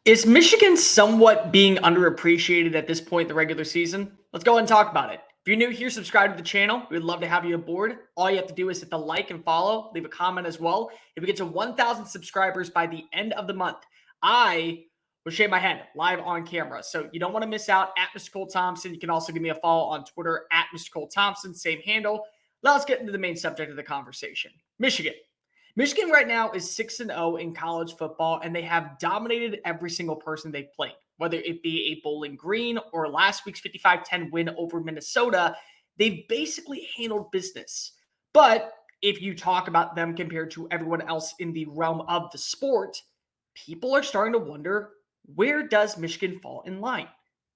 Is Michigan somewhat being underappreciated at this point in the regular season? Let's go ahead and talk about it. If you're new here, subscribe to the channel. We'd love to have you aboard. All you have to do is hit the like and follow, leave a comment as well. If we get to 1,000 subscribers by the end of the month, I will shave my head live on camera. So you don't want to miss out at Mr. Cole Thompson. You can also give me a follow on Twitter at Mr. Cole Thompson, same handle. Now let's get into the main subject of the conversation. Michigan. Michigan right now is 6-0 in college football, and they have dominated every single person they've played, whether it be a Bowling Green or last week's 55-10 win over Minnesota. They've basically handled business. But if you talk about them compared to everyone else in the realm of the sport, people are starting to wonder, where does Michigan fall in line?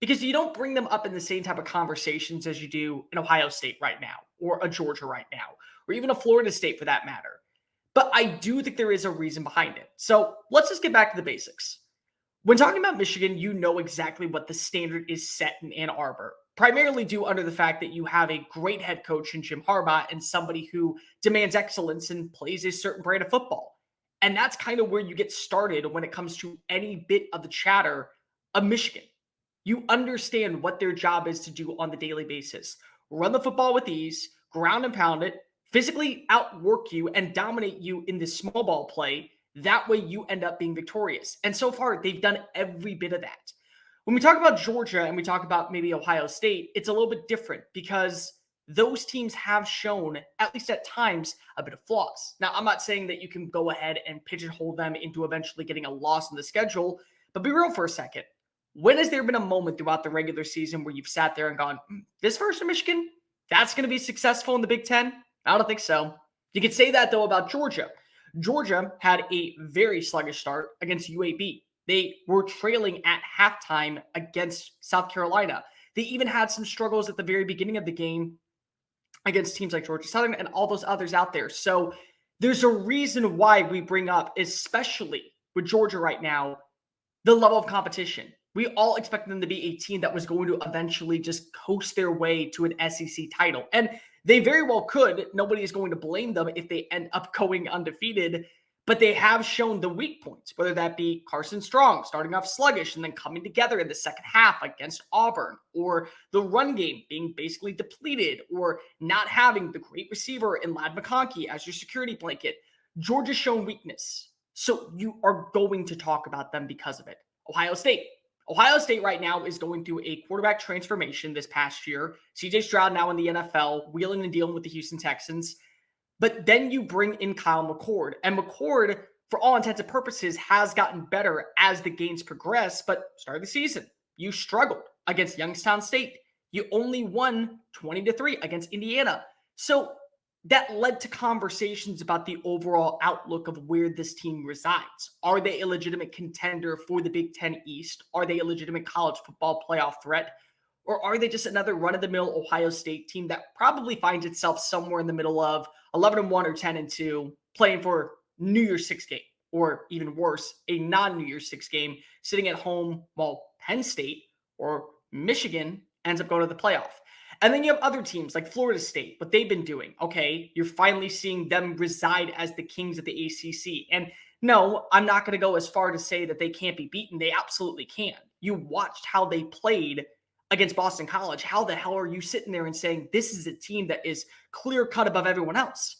Because you don't bring them up in the same type of conversations as you do in Ohio State right now, or a Georgia right now, or even a Florida State for that matter. But I do think there is a reason behind it. So let's just get back to the basics. When talking about Michigan, you know exactly what the standard is set in Ann Arbor, primarily due under the fact that you have a great head coach in Jim Harbaugh and somebody who demands excellence and plays a certain brand of football. And that's kind of where you get started when it comes to any bit of the chatter of Michigan. You understand what their job is to do on the daily basis. Run the football with ease, ground and pound it, physically outwork you and dominate you in this small ball play. That way you end up being victorious. And so far, they've done every bit of that. When we talk about Georgia and we talk about maybe Ohio State, it's a little bit different because those teams have shown, at least at times, a bit of flaws. Now, I'm not saying that you can go ahead and pigeonhole them into eventually getting a loss in the schedule, but be real for a second. When has there been a moment throughout the regular season where you've sat there and gone, this version of Michigan, that's going to be successful in the Big Ten? I don't think so. You could say that, though, about Georgia. Georgia had a very sluggish start against UAB. They were trailing at halftime against South Carolina. They even had some struggles at the very beginning of the game against teams like Georgia Southern and all those others out there. So there's a reason why we bring up, especially with Georgia right now, the level of competition. We all expected them to be a team that was going to eventually just coast their way to an SEC title. And they very well could. Nobody is going to blame them if they end up going undefeated. But they have shown the weak points, whether that be Carson Strong starting off sluggish and then coming together in the second half against Auburn, or the run game being basically depleted, or not having the great receiver in Ladd McConkey as your security blanket. Georgia's shown weakness. So you are going to talk about them because of it. Ohio State. Ohio State right now is going through a quarterback transformation this past year. CJ Stroud now in the NFL, wheeling and dealing with the Houston Texans. But then you bring in Kyle McCord. And McCord, for all intents and purposes, has gotten better as the games progress. But start of the season, you struggled against Youngstown State. You only won 20-3 against Indiana. So that led to conversations about the overall outlook of where this team resides. Are they a legitimate contender for the Big Ten East? Are they a legitimate college football playoff threat? Or are they just another run-of-the-mill Ohio State team that probably finds itself somewhere in the middle of 11-1 or 10-2, playing for New Year's Six game, or even worse, a non-New Year's Six game, sitting at home while Penn State or Michigan ends up going to the playoff? And then you have other teams like Florida State, what they've been doing. Okay, you're finally seeing them reside as the kings of the ACC. And no, I'm not going to go as far to say that they can't be beaten. They absolutely can. You watched how they played against Boston College. How the hell are you sitting there and saying this is a team that is clear cut above everyone else?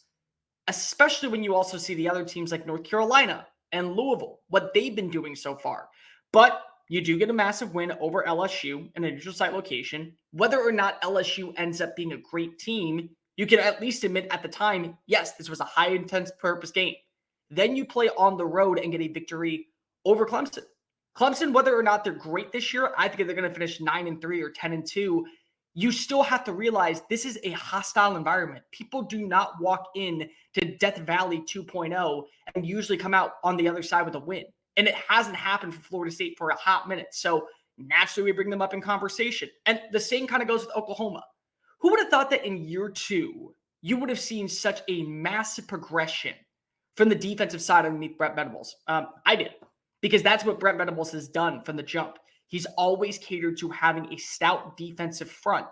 Especially when you also see the other teams like North Carolina and Louisville, what they've been doing so far. But you do get a massive win over LSU in a neutral site location. Whether or not LSU ends up being a great team, you can at least admit at the time, yes, this was a high intense purpose game. Then you play on the road and get a victory over Clemson. Clemson, whether or not they're great this year, I think they're going to finish 9-3 or 10-2. You still have to realize this is a hostile environment. People do not walk in to Death Valley 2.0 and usually come out on the other side with a win. And it hasn't happened for Florida State for a hot minute. So naturally, we bring them up in conversation. And the same kind of goes with Oklahoma. Who would have thought that in year two, you would have seen such a massive progression from the defensive side underneath Brent Venables? I did. Because that's what Brent Venables has done from the jump. He's always catered to having a stout defensive front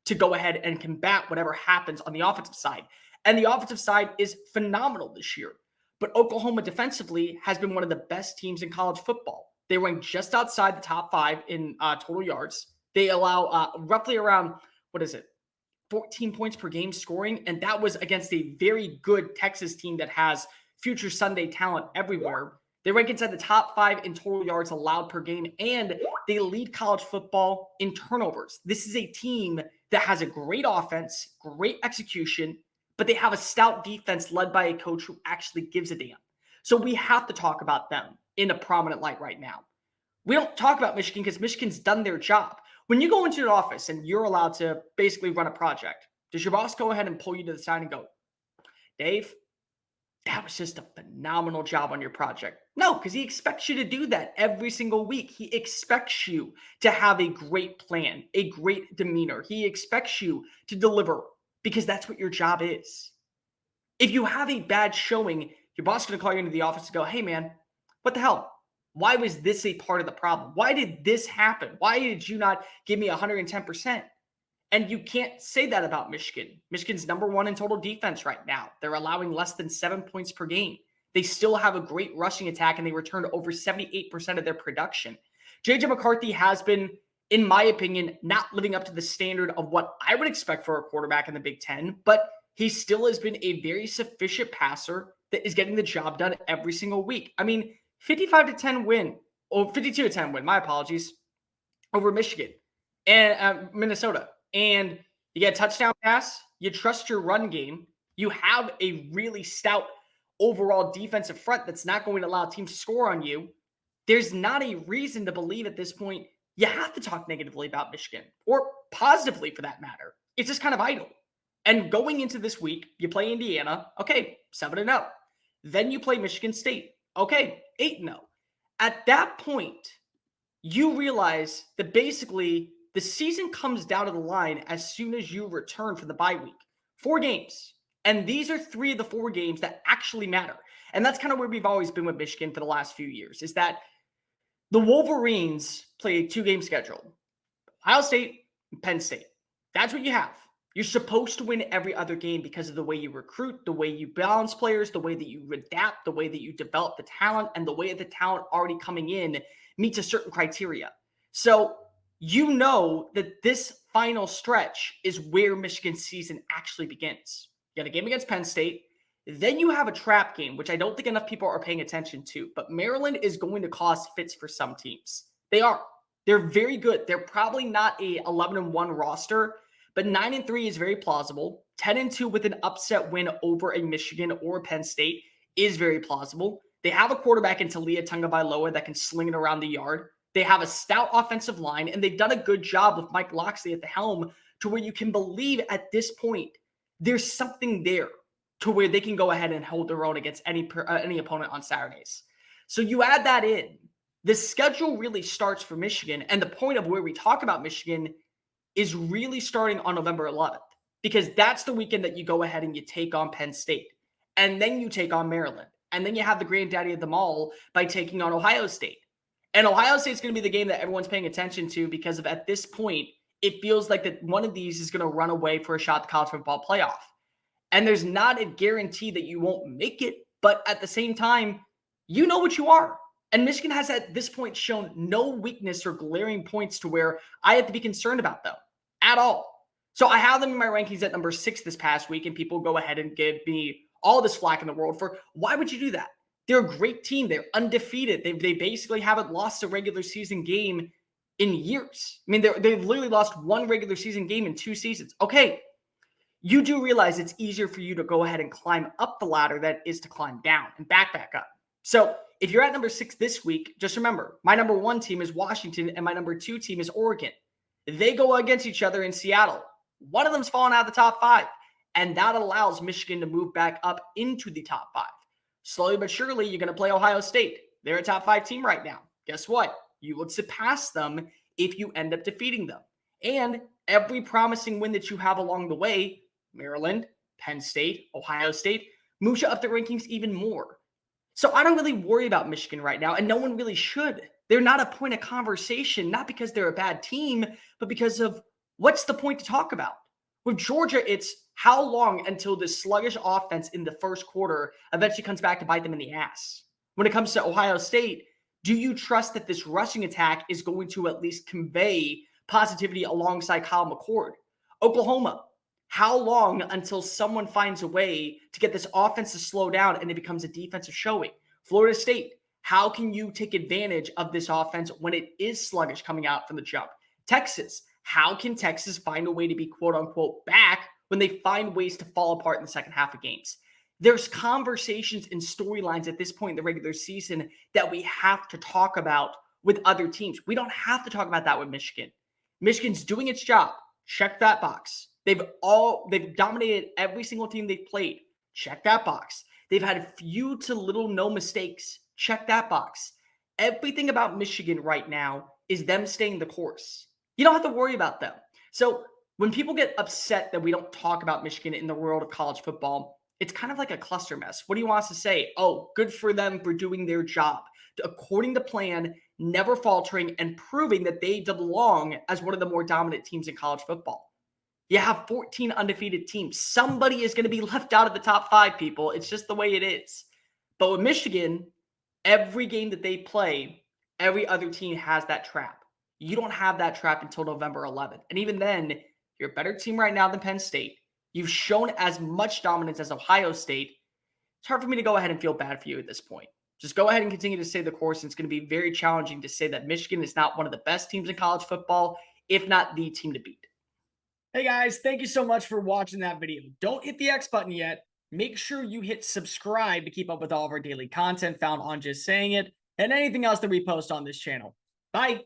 to go ahead and combat whatever happens on the offensive side. And the offensive side is phenomenal this year. But Oklahoma defensively has been one of the best teams in college football. They rank just outside the top 5 in total yards. They allow roughly around, 14 points per game scoring, and that was against a very good Texas team that has future Sunday talent everywhere. They rank inside the top 5 in total yards allowed per game, and they lead college football in turnovers. This is a team that has a great offense, great execution, but they have a stout defense led by a coach who actually gives a damn. So we have to talk about them in a prominent light right now. We don't talk about Michigan because Michigan's done their job. When you go into an office and you're allowed to basically run a project, does your boss go ahead and pull you to the side and go, Dave, that was just a phenomenal job on your project? No, because he expects you to do that every single week. He expects you to have a great plan, a great demeanor. He expects you to deliver because that's what your job is. If you have a bad showing, your boss is going to call you into the office and go, hey, man, what the hell? Why was this a part of the problem? Why did this happen? Why did you not give me 110%? And you can't say that about Michigan. Michigan's number 1 in total defense right now. They're allowing less than 7 points per game. They still have a great rushing attack, and they returned over 78% of their production. J.J. McCarthy has been, in my opinion, not living up to the standard of what I would expect for a quarterback in the Big Ten, but he still has been a very sufficient passer that is getting the job done every single week. I mean, 55-10 win, or 52-10 win, my apologies, over Michigan and Minnesota. And you get a touchdown pass, you trust your run game, you have a really stout overall defensive front that's not going to allow teams to score on you. There's not a reason to believe at this point you have to talk negatively about Michigan, or positively for that matter. It's just kind of idle. And going into this week, you play Indiana, okay, 7-0. Then you play Michigan State, okay, 8-0. At that point, you realize that basically the season comes down to the line as soon as you return from the bye week. 4 games. And these are 3 of the 4 games that actually matter. And that's kind of where we've always been with Michigan for the last few years, is that the Wolverines play a 2-game schedule. Ohio State and Penn State. That's what you have. You're supposed to win every other game because of the way you recruit, the way you balance players, the way that you adapt, the way that you develop the talent, and the way that the talent already coming in meets a certain criteria. So you know that this final stretch is where Michigan's season actually begins. You got a game against Penn State. Then you have a trap game, which I don't think enough people are paying attention to. But Maryland is going to cause fits for some teams. They are. They're very good. They're probably not a 11-1 roster, but 9-3 is very plausible. 10-2 with an upset win over a Michigan or a Penn State is very plausible. They have a quarterback in Talia Tagovailoa that can sling it around the yard. They have a stout offensive line, and they've done a good job with Mike Locksley at the helm to where you can believe at this point there's something there to where they can go ahead and hold their own against any opponent on Saturdays. So you add that in. The schedule really starts for Michigan, and the point of where we talk about Michigan is really starting on November 11th, because that's the weekend that you go ahead and you take on Penn State, and then you take on Maryland, and then you have the granddaddy of them all by taking on Ohio State. And Ohio State's going to be the game that everyone's paying attention to because of at this point, it feels like that one of these is going to run away for a shot at the college football playoff. And there's not a guarantee that you won't make it, but at the same time, you know what you are. And Michigan has at this point shown no weakness or glaring points to where I have to be concerned about them at all. So I have them in my rankings at number 6 this past week, and people go ahead and give me all this flack in the world for why would you do that? They're a great team. They're undefeated. They basically haven't lost a regular season game in years. I mean, they've literally lost 1 regular season game in 2 seasons. Okay, you do realize it's easier for you to go ahead and climb up the ladder than it is to climb down and back up. So if you're at number 6 this week, just remember, my number 1 team is Washington and my number 2 team is Oregon. They go against each other in Seattle. One of them's fallen out of the top 5, and that allows Michigan to move back up into the top 5. Slowly but surely, you're going to play Ohio State. They're a top 5 team right now. Guess what? You would surpass them if you end up defeating them. And every promising win that you have along the way, Maryland, Penn State, Ohio State, moves you up the rankings even more. So I don't really worry about Michigan right now, and no one really should. They're not a point of conversation, not because they're a bad team, but because of what's the point to talk about? With Georgia, it's how long until this sluggish offense in the first quarter eventually comes back to bite them in the ass. When it comes to Ohio State, Do you trust that this rushing attack is going to at least convey positivity alongside Kyle McCord? Oklahoma, how long until someone finds a way to get this offense to slow down and it becomes a defensive showing? Florida State, how can you take advantage of this offense when it is sluggish coming out from the jump? Texas, how can Texas find a way to be quote unquote back when they find ways to fall apart in the second half of games? There's conversations and storylines at this point in the regular season that we have to talk about with other teams. We don't have to talk about that with Michigan. Michigan's doing its job. Check that box. They've dominated every single team they've played. Check that box. They've had few to little no mistakes. Check that box. Everything about Michigan right now is them staying the course. You don't have to worry about them. So when people get upset that we don't talk about Michigan in the world of college football, it's kind of like a cluster mess. What do you want us to say? Oh, good for them for doing their job, according to plan, never faltering, and proving that they belong as one of the more dominant teams in college football. You have 14 undefeated teams. Somebody is going to be left out of the top 5, people. It's just the way it is. But with Michigan, every game that they play, every other team has that trap. You don't have that trap until November 11th. And even then, you're a better team right now than Penn State. You've shown as much dominance as Ohio State. It's hard for me to go ahead and feel bad for you at this point. Just go ahead and continue to stay the course. And it's going to be very challenging to say that Michigan is not one of the best teams in college football, if not the team to beat. Hey guys, thank you so much for watching that video. Don't hit the X button yet. Make sure you hit subscribe to keep up with all of our daily content found on Just Saying It and anything else that we post on this channel. Bye.